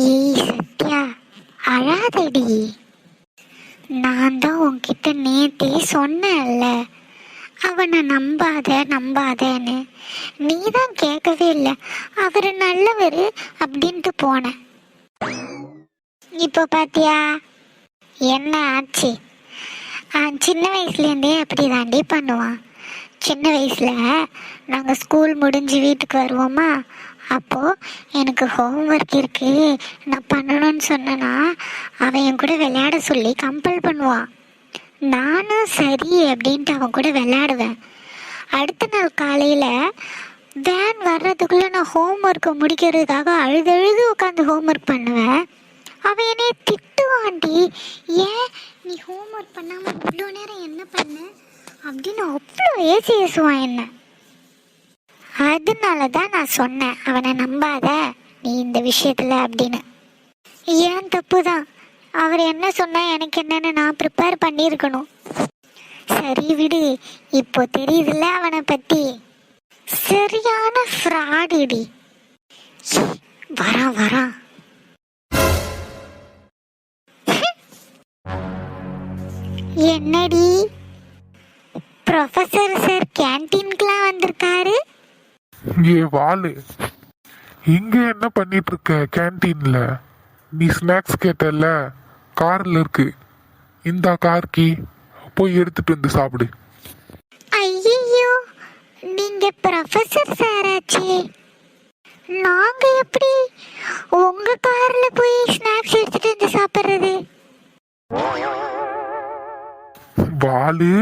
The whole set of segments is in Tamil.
ஏய் சத்யா, அழாதடி. நான் தான் உன்கிட்ட நேத்தே சொன்னேன்ல, அவனை நம்பாதன்னு. நீ தான் கேட்கவே இல்லை. அவர் நல்லவர் அப்படின்ட்டு போனேன். இப்போ பாத்தியா என்ன ஆச்சு? சின்ன வயசுலேருந்தே அப்படி தாண்டி பண்ணுவான். சின்ன வயசில் நாங்கள் ஸ்கூல் முடிஞ்சு வீட்டுக்கு வருவோமா, அப்போது எனக்கு ஹோம்ஒர்க் இருக்குது நான் பண்ணணும்னு சொன்னேன்னா அவன் என் கூட விளையாட சொல்லி கம்பல் பண்ணுவான். நானும் சரி அப்படின்ட்டு அவன் கூட விளையாடுவேன். அடுத்த நாள் காலையில் வேன் வர்றதுக்குள்ளே நான் ஹோம்ஒர்க்கை முடிக்கிறதுக்காக அழுது உட்காந்து ஹோம்ஒர்க் பண்ணுவேன். அவன் என்னைய திட்டுவான்டி. ஏன் நீ ஹோம்ஒர்க் பண்ணாமல் இவ்வளோ நேரம் என்ன பண்ண அப்படின்னு அவ்வளோ ஏசுவான் என்ன. அதனால தான் நான் சொன்னேன் அவனை நம்பாத நீ இந்த விஷயத்தில் அப்படின்னு. ஏன் தப்பு தான். அவர் என்ன சொன்னால் எனக்கு என்னென்னு நான் ப்ரிப்பேர் பண்ணியிருக்கணும். சரி விடு, இப்போ தெரியுதுல்ல அவனை பற்றி. சரியான ஃப்ராடுடி. வரான் என்னடி ப்ரொஃபசர் சார் கேன்டீனுக்குலாம் வந்திருக்காரு? ஏ வாலு, இங்க என்ன பண்ணிட்டு இருக்க? கேன்டீன்ல நீ ஸ்நாக்ஸ் கேட்டல, கார்ல இருக்கு. இந்த கார் கீ போய் எடுத்துட்டு வந்து சாப்பிடு. ஐயோ, நீங்க ப்ரொஃபசர் சார் ஆச்சே. நாங்க எப்படி உங்க கார்ல போய் ஸ்நாக்ஸ் எடுத்துட்டு வந்து சாப்பிடுறது? வாலு,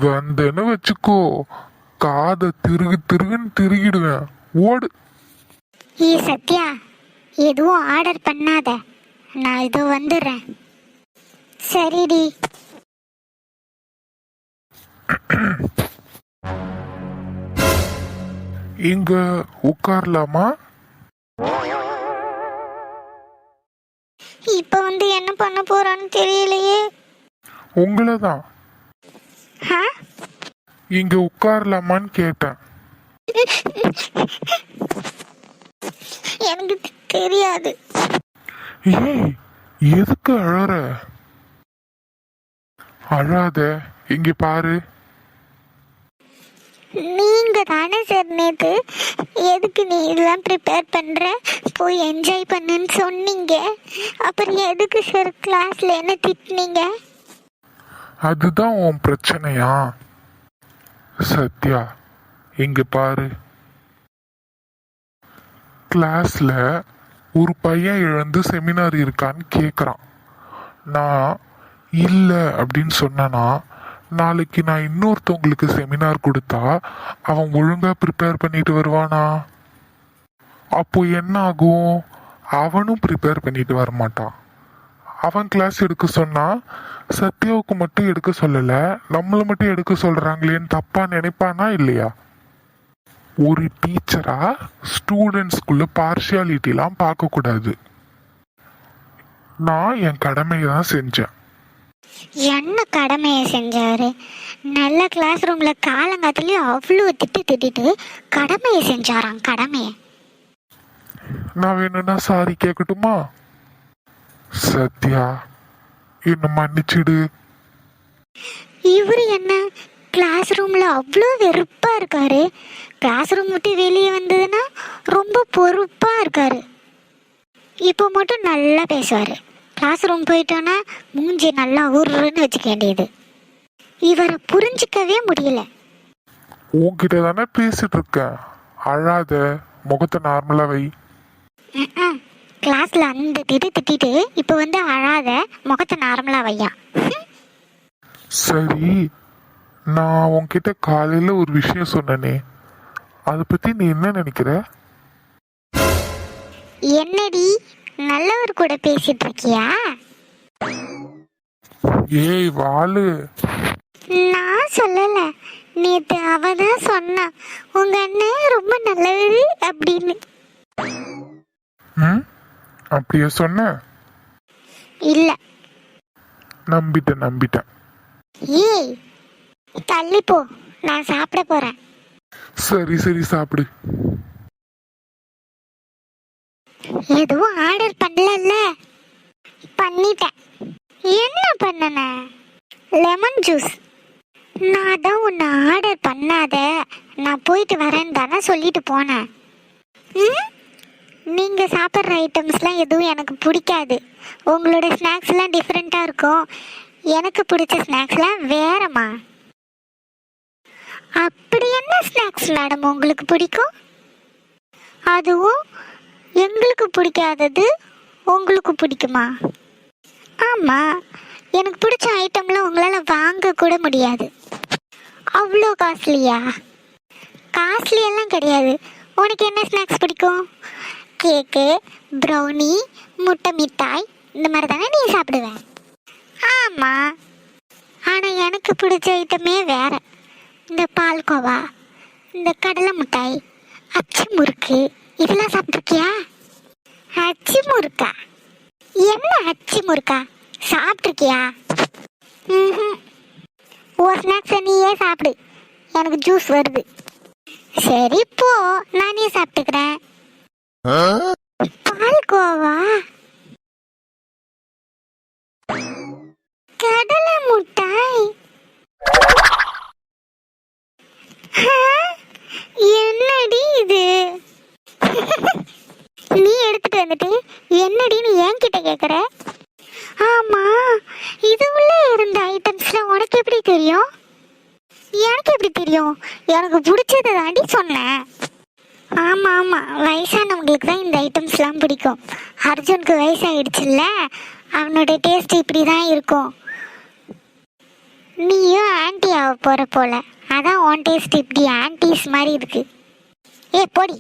வந்தேன்னு வச்சுக்கோ, காதை திருகுன்னு திருகிடுவேன். ஓடு. ஏ சத்யா, எதுவும் ஆர்டர் பண்ணாத, நான் இதோ வந்துடுறேன். சரிடி. இங்க உட்காரலாமா? இப்ப வந்து என்ன பண்ண போறான்னு தெரியலையே. உங்களதான். இங்க உட்காரலாமான்னு கேட்டேன். எனக்கு தெரியாது. ஏய், எதுக்கு அழற? அழாத, இங்க பாரு. நீங்க தானே சார் நேத்து எதுக்கு நீ இதெல்லாம் ப்ரிப்பேர் பண்ற, போய் என்ஜாய் பண்ணுன்னு சொன்னீங்க. அப்புறம் எதுக்கு சார் கிளாஸ்ல என்ன திட்டினீங்க? அதுதான் உன் பிரச்சனையா? சத்யா, இங்க பாரு. கிளாஸ்ல ஒரு பையன் எழுந்து செமினார் இருக்கான்னு கேக்குறான். நான் இல்லை அப்படின்னு சொன்னா, நாளைக்கு நான் இன்னொருத்தவங்களுக்கு செமினார் கொடுத்தா அவன் ஒழுங்கா ப்ரிப்பேர் பண்ணிட்டு வருவானா? அப்போ என்ன ஆகும்? அவனும் ப்ரிப்பேர் பண்ணிட்டு வரமாட்டான். அவன் கிளாஸ் எடுக்க சொன்னா சத்யாவுக்கு மட்டும் எடுக்க சொல்லல, நம்மள மட்டும் எடுக்க சொல்றாங்களேன்னு தப்பா நினைப்பானா இல்லையா? ஒரு டீச்சரா ஸ்டூடெண்ட்ஸ்குள்ள பார்ஷியாலிட்டிலாம் பார்க்க கூடாது. நான் என் கடமையை தான் செஞ்சேன். என்ன கடமையை செஞ்சாரு? நல்ல கிளாஸ் ரூம்ல காலங்காத்துலயும் அவ்வளோ திட்டிட்டு கடமையை செஞ்சாராம். கடமையை நான் வேணும்னா சாரி கேட்கட்டுமா? சத்யா, என்ன மன்னிச்சிடு. இவரு என்ன கிளாஸ் ரூம்ல அவ்வளோ வெறுப்பா இருக்காரு. கிளாஸ் ரூம் விட்டு வெளியே வந்ததுன்னா ரொம்ப பொறுப்பா இருக்காரு. இப்போ மட்டும் நல்லா பேசுவாரு. கிளாஸ் ரூம் போயிட்டோன்னா மூஞ்சி நல்லா ஊருன்னு வச்சுக்க வேண்டியது. இவரை புரிஞ்சிக்கவே முடியல. உன்கிட்ட தானே பேசிட்டு இருக்கேன். அழாத, முகத்தை நார்மலா வை. கிளாஸ்ல அந்த திட்டிட்டு இப்போ வந்து அழாத, முகத்தை நார்மலா வையா. சரி, நான் உன்கிட்ட காலையில ஒரு விஷயம் சொன்னனே, அதை பத்தி நீ என்ன நினைக்கிற? என்னடி நல்லவர் கூட பேசிட்டு இருக்கியா? ஏய் வாலு, நான் சொல்லல, நேத்து அவதான் சொன்னா உங்க அண்ணன் ரொம்ப நல்லவர் அப்படின்னு. அப்படியே சொன்ன? இல்ல. நம்பிட்டேன். ஏய் தள்ளி போ, நான் சாப்பிட போறேன். சரி சாப்பிடு. எதுவும் ஆர்டர் பண்ணல. பண்ணிட்டேன். என்ன பண்ணன? Lemon juice. நான் தான் உன்னை ஆர்டர் பண்ணாத, நான் போயிட்டு வரேன்னு தானே சொல்லிட்டு போனேன். நீங்கள் சாப்பிட்ற ஐட்டம்ஸ்லாம் எதுவும் எனக்கு பிடிக்காது. உங்களோட ஸ்நாக்ஸ்லாம் டிஃப்ரெண்ட்டாக இருக்கும். எனக்கு பிடிச்ச ஸ்நாக்ஸ்லாம் வேறம்மா. அப்படி என்ன ஸ்நாக்ஸ் மேடம் உங்களுக்கு பிடிக்கும்? அதுவும் எங்களுக்கு பிடிக்காதது உங்களுக்கு பிடிக்குமா? ஆமாம், எனக்கு பிடிச்ச ஐட்டம்லாம் உங்களால் வாங்க கூட முடியாது. அவ்வளோ காஸ்ட்லியா? காஸ்ட்லியெல்லாம் கிடையாது. உனக்கு என்ன ஸ்நாக்ஸ் பிடிக்கும்? கேக்கு, ப்ரௌனி, முட்டை மிட்டாய் இந்த மாதிரி தானே நீ சாப்பிடுவேன்? ஆமாம், ஆனால் எனக்கு பிடிச்ச ஐட்டமே வேறு. இந்த பால்கோவா, இந்த கடலை மிட்டாய், அச்சு முறுக்கு இதெல்லாம் சாப்பிட்ருக்கியா? அச்சு முறுக்கா? என்ன அச்சு முறுக்கா? சாப்பிட்ருக்கியா? ஒரு ஸ்நாக்ஸை நீயே சாப்பிடு, எனக்கு ஜூஸ் வருது. சரி போ, நானே சாப்பிட்டுக்கிறேன். பால்கோவா, கடலை மிட்டாய், என்னடி இது? நீ எடுத்துட்டு வந்துட்டு என்னடின்னு என்கிட்ட கேக்குற? ஆமா, இது உள்ள இருந்த ஐட்டம்ஸ்லாம் உனக்கு எப்படி தெரியும்? எனக்கு எப்படி தெரியும்? எனக்கு பிடிச்சதை தாண்டி சொன்னேன். ஆமா ஆமா, வயசானவங்களுக்கு தான் இந்த ஐட்டம்ஸ்லாம் பிடிக்கும். அர்ஜுனுக்கு வயசாயிடுச்சுல்ல, அவனோட டேஸ்ட் இப்படி தான் இருக்கும். நீயும் ஆன்டி ஆக போற போல, அதான் உன் டேஸ்ட் இப்படி ஆன்டிஸ் மாதிரி இருக்கு. ஏ போடி.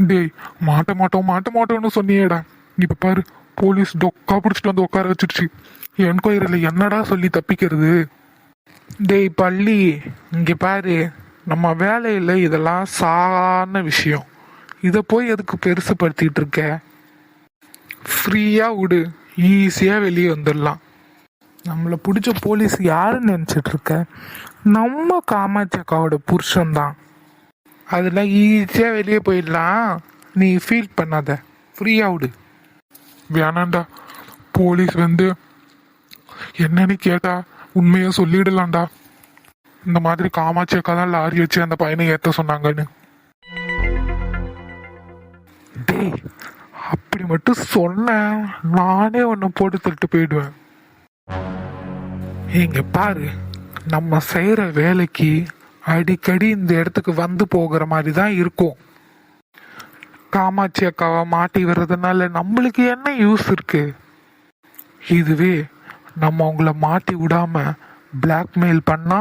டேய், மாட்ட மாட்டோம்னு சொன்னியேடா. இப்போ பாரு, போலீஸ் டொக்கா பிடிச்சிட்டு வந்து உட்கார வச்சிருச்சு. என்கொயரியில் என்னடா சொல்லி தப்பிக்கிறது? டேய் பள்ளி, இங்கே பாரு, நம்ம வேலையில் இதெல்லாம் சாதாரண விஷயம். இதை போய் எதுக்கு பெருசுப்படுத்திட்டு இருக்க? ஃப்ரீயாக விடு, ஈஸியாக வெளியே வந்துடலாம். நம்மளை பிடிச்ச போலீஸ் யாருன்னு நினச்சிட்டு இருக்க? நம்ம காமாட்சி அக்காவோட புருஷன்தான். அதில் ஈஸியாக வெளியே போயிடலாம். நீ ஃபீல் பண்ணாத, ஃப்ரீயாக விடு. வேணாண்டா, போலீஸ் வந்து என்னன்னு கேட்டா உண்மையாக சொல்லிடலாம்டா. இந்த மாதிரி காமாட்சி அக்கா தான் லாரி வச்சு அந்த பையனை ஏற்ற சொன்னாங்கன்னு. டேய், அப்படி மட்டும் சொன்ன நானே உன்னை போட்டு தள்ளிட்டு போயிடுவேன். இங்க பாரு, நம்ம செய்கிற வேலைக்கு அடிக்கடி இந்த இடத்துக்கு வந்து போகிற மாதிரி தான் இருக்கும். காமாட்சி அக்காவை மாட்டி வர்றதுனால நம்மளுக்கு என்ன யூஸ் இருக்கு? இதுவே நம்ம அவங்கள மாட்டி விடாம பிளாக்மெயில் பண்ணா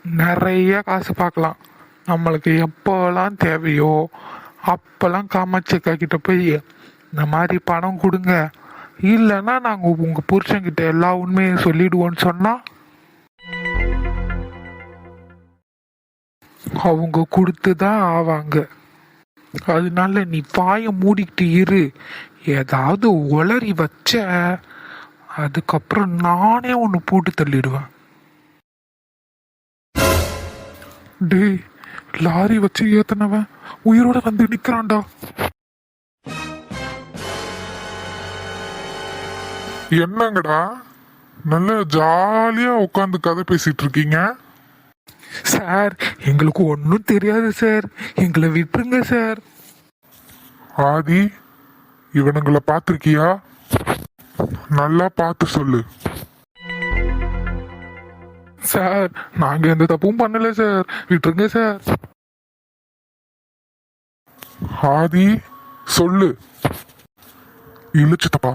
நிறைய காசு பார்க்கலாம். நம்மளுக்கு எப்போல்லாம் தேவையோ அப்போல்லாம் காமாட்சி அக்கா கிட்ட போய் இந்த மாதிரி பணம் கொடுங்க, இல்லைன்னா நாங்கள் உங்கள் புருஷன்கிட்ட எல்லா உண்மையும் சொல்லிடுவோன்னு சொன்னால் அவங்க கொடுத்து தான் ஆவாங்க. அதனால நீ பாய மூடிக்கிட்டு இரு. ஏதாவது உளறி வச்ச அதுக்கப்புறம் நானே ஒன்று போட்டு தள்ளிடுவேன். டேய், லாரி வச்சு ஏத்தனவன் உயிரோட வந்து நிக்கிறான்டா. என்னங்கடா, நல்ல ஜாலியா உட்காந்து கதை பேசிட்டு இருக்கீங்க? சார், எங்களுக்கு ஒன்றும் தெரியாது சார், எங்களை விட்டுருங்க சார். ஆதி, இவனுங்களை பார்த்துருக்கியா? நல்லா பார்த்து சொல்லு. சார், நாங்க எந்த தப்பும் பண்ணல சார், விட்டுருங்க சார். ஆதி, சொல்லு. இல்ல சித்தப்பா,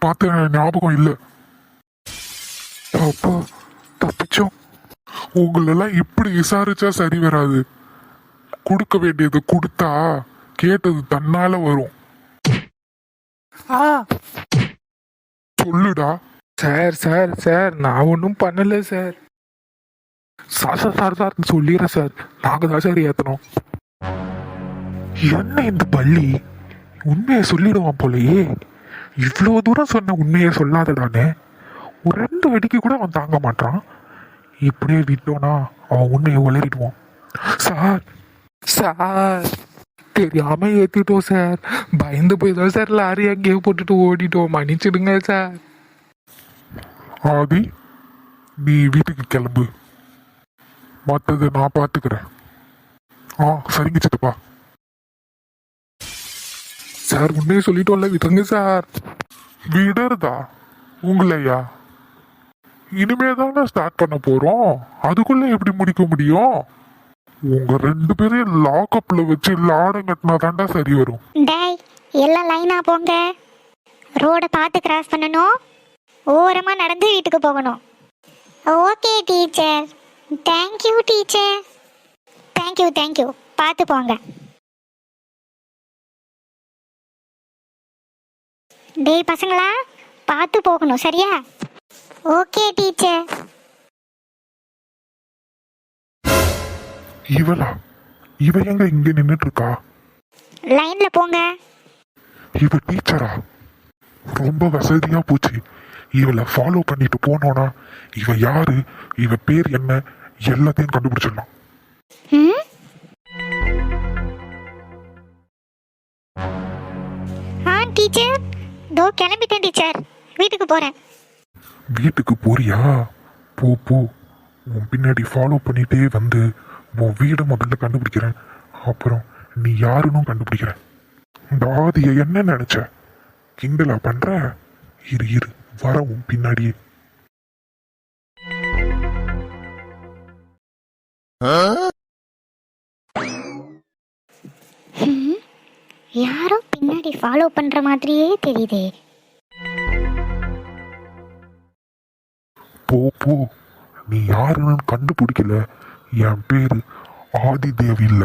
பார்த்து ஞாபகம் இல்லை. அப்பா, தப்பிச்சோம். உங்களெல்லாம் இப்படி விசாரிச்சா சரி வராது. கொடுக்க வேண்டியது கொடுத்தா கேட்டது தன்னால வரும். சொல்லுடா. சார் சார் சார், நான் ஒன்றும் பண்ணல sir. Sir sir sir sir சொல்லிடுறேன் சார், நாங்கள் தான் சார் ஏற்றணும். என்ன இந்த பள்ளி உண்மையை சொல்லிடுவான் போலயே. இவ்வளோ தூரம் சொன்ன உண்மையை சொல்லாதடானே. ஒரு 2 அடிக்கு கூட அவன் தாங்க மாட்டான். இப்படியே விட்டோன்னா அவன் உண்மையை உளறிடுவான். சார் சார் தெரியாம ஏத்திட்டோம் சார். பயந்து போய் தான் சார் லாரி அங்கேயே போட்டுட்டு ஓடிட்டோம். மன்னிச்சிடுங்க சார். ஆதி, நீ வீட்டுக்கு கிளம்பு, மற்றதை நான் பார்த்துக்கிறேன். சரிங்க சித்தப்பா. சார் உண்மையை சொல்லிட்டோம்ல, விட்டுருங்க சார். விடுறதா உங்களையா? இனிமே தானே ஸ்டார்ட் பண்ண போறோம், அதுக்குள்ள எப்படி முடிக்க முடியும்? உங்க 2 பேரையும் லாக்அப்ல வச்சு லாடம் கட்டினா தாண்டா சரி வரும். டேய், எல்லாம் லைனா போங்க. ரோடை பார்த்து கிராஸ் பண்ணணும். ஓரமா நடந்து வீட்டுக்கு போகணும். Okay teacher. Thank you teacher. Thank you. பார்த்து போங்க. டேய் பசங்களா, பார்த்து போகணும் சரியா? Okay teacher. இவ எங்க இங்க நின்னுட்டு இருக்கா? லைன்ல போங்க. இவ டீச்சரா? ரொம்ப வசதியா போச்சு. இவளை ஃபாலோ பண்ணிட்டு போனோன்னா இவ யாரு, இவ பேர் என்ன, எல்லாத்தையும் கண்டுபிடிச்சிடலாம். டீச்சர், தோ கிளம்பிட்டேன் டீச்சர். வீட்டுக்கு போறேன். வீட்டுக்கு போறியா? போ. உன் பின்னாடி ஃபாலோ பண்ணிட்டே வந்து உன் வீடை முதல்ல கண்டுபிடிக்கிறேன். அப்புறம் நீ யாருன்னு கண்டுபிடிக்கிறேன். இந்த ஆதியை என்ன நினைச்ச? கிண்டலா பண்ற? இரு வர உன் பின்னாடியே. யாரோ பின்னாடி ஃபாலோ பண்ற மாதிரியே தெரியுதே. போ, நீ யாருன்னு கண்டுபிடிக்கல. என் பேரு ஆதி தேவி இல்ல.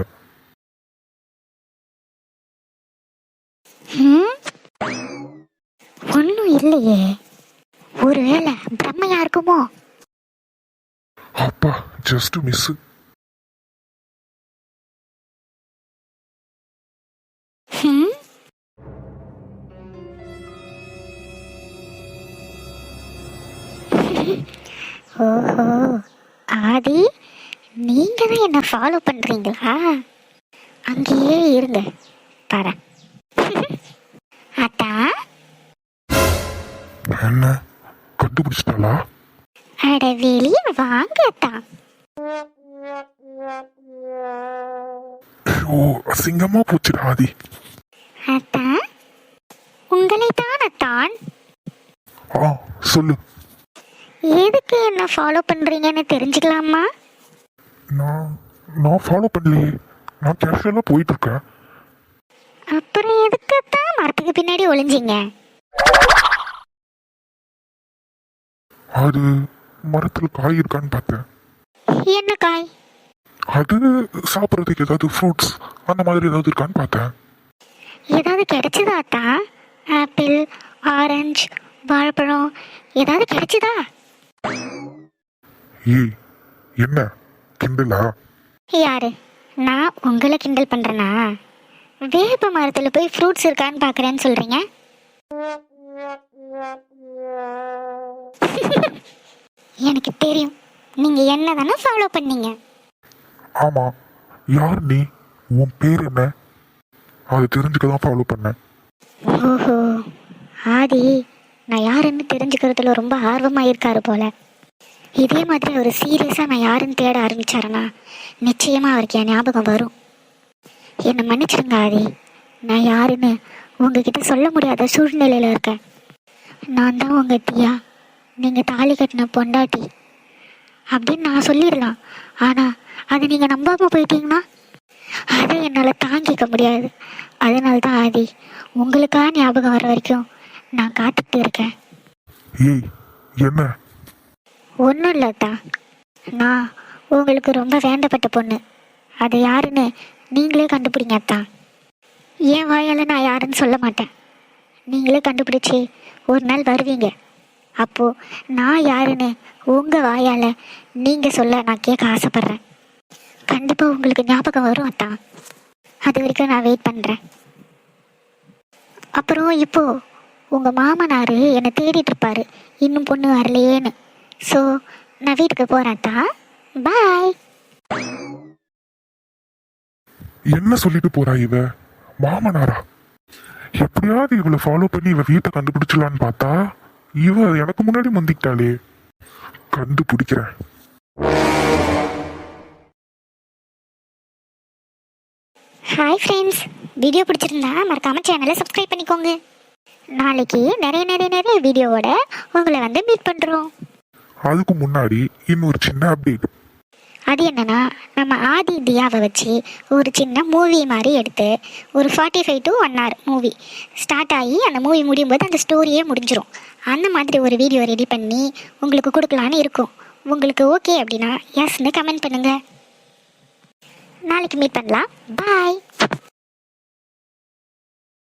ஒன்னும் இல்லையே. ஒருவேளை பிரம்மையா இருக்குமோ? அப்பா, ஜஸ்ட் மிஸ். ஓஹோ, ஆதி, நீங்க தான் என்ன ஃபாலோ பண்றீங்களா? அங்கேயே இருங்க, பாரு. அத்தா, என்ன கண்டுபிடிச்சிட்டாளா? அட வெளியே வாங்க அத்தா. அசிங்கமா போச்சுடா ஆதி. அத்தா, உங்களை தான் அத்தான். சொல்லு. எதுக்கு என்ன ஃபாலோ பண்றீங்கன்னு தெரிஞ்சுக்கலாமா? நான் ஃபாலோ பண்ணலையே. நான் கேஷுவலா போயிட்டு இருக்கேன். அப்புறம் எதுக்கு தான் மரத்துக்கு பின்னாடி ஒளிஞ்சிங்க? அது மரத்துல காய் இருக்கான்னு பார்த்தேன். என்ன காய்? அது சாப்பிட்றதுக்கு ஏதாவது ஃப்ரூட்ஸ் அந்த மாதிரி ஏதாவது இருக்கான்னு பார்த்தேன். ஏதாவது கிடைச்சதா அத்தா? ஆப்பிள், ஆரஞ்சு, வாழைப்பழம் ஏதாவது கிடைச்சதா? ஏய், என்ன கிண்டலா? யாரு? நான் உங்களை கிண்டல் பண்றேனா? வேப்ப மரத்துல போய் ஃப்ரூட்ஸ் இருக்கான்னு பாக்குறேன்னு சொல்றீங்க. எனக்கு தெரியும், நீங்க என்ன தானே ஃபாலோ பண்ணீங்க. ஆமா, யார் நீ? உன் பேர் என்ன? அதை தெரிஞ்சுக்க தான் ஃபாலோ பண்ணேன். ஓஹோ, ஆதி நான் யாருன்னு தெரிஞ்சுக்கிறதுல ரொம்ப ஆர்வமாக இருக்காரு போல. இதே மாதிரி ஒரு சீரியஸாக நான் யாருன்னு தேட ஆரம்பிச்சாருன்னா நிச்சயமாக அவருக்கு என் ஞாபகம் வரும். என்னை மன்னிச்சிடுங்க ஆதி, நான் யாருன்னு உங்ககிட்ட சொல்ல முடியாத சூழ்நிலையில் இருக்கேன். நான் தான் உங்கள் தியா, நீங்கள் தாலி கட்டின பொண்டாட்டி அப்படின்னு நான் சொல்லிடலாம். ஆனால் அதை நீங்கள் நம்பாமல் போயிட்டீங்கன்னா அதை என்னால் தாங்கிக்க முடியாது. அதனால தான் ஆதி, உங்களுக்காக ஞாபகம் வர வரைக்கும் நான் காத்துட்டு இருக்கேன். ஏய், என்ன? ஒன்றும் இல்லைத்தா, நான் உங்களுக்கு ரொம்ப வேண்டப்பட்ட பொண்ணு. அது யாருன்னு நீங்களே கண்டுபிடிங்க அத்தா. என் வாயால் நான் யாருன்னு சொல்ல மாட்டேன். நீங்களே கண்டுபிடிச்சி ஒரு நாள் வருவீங்க. அப்போது நான் யாருன்னு உங்கள் வாயால் நீங்கள் சொல்ல நான் கேட்க ஆசைப்பட்றேன். கண்டிப்பாக உங்களுக்கு ஞாபகம் வரும் அத்தா. அது வரைக்கும் நான் வெயிட் பண்ணுறேன். அப்புறம் இப்போது உங்கள் மாமனார் என்னை தேடிட்டு இருப்பார், இன்னும் பொண்ணு வரலையேன்னு. ஸோ நான் வீட்டுக்கு போகிறேன்ட்டா. பாய். என்ன சொல்லிட்டு போறா இவ? மாமனாரா? எப்படியாவது இவளை ஃபாலோ பண்ணி இவ வீட்டை கண்டுபிடிச்சலான்னு பார்த்தா இவ எனக்கு முன்னாடி முந்திக்கிட்டாளே. கண்டுபிடிக்கிறேன். ஹாய் ஃப்ரெண்ட்ஸ், வீடியோ பிடிச்சிருந்தா மறக்காமல் சேனலை சப்ஸ்கிரைப் பண்ணிக்கோங்க. நாளைக்கு நிறைய வீடியோவோட உங்களை வந்து மீட் பண்ணுறோம். அதுக்கு முன்னாடி இன்னொரு சின்ன அப்டேட். அது என்னன்னா, நம்ம ஆதி தியாவை வச்சு ஒரு சின்ன மூவி மாதிரி எடுத்து ஒரு 45 to 1 hour மூவி ஸ்டார்ட் ஆகி அந்த மூவி முடியும் போது அந்த ஸ்டோரியே முடிஞ்சிடும். அந்த மாதிரி ஒரு வீடியோ ரெடி பண்ணி உங்களுக்கு கொடுக்கலான்னு இருக்கும். உங்களுக்கு ஓகே அப்படின்னா எஸ்ன்னு கமெண்ட் பண்ணுங்கள். நாளைக்கு மீட் பண்ணலாம். பாய்.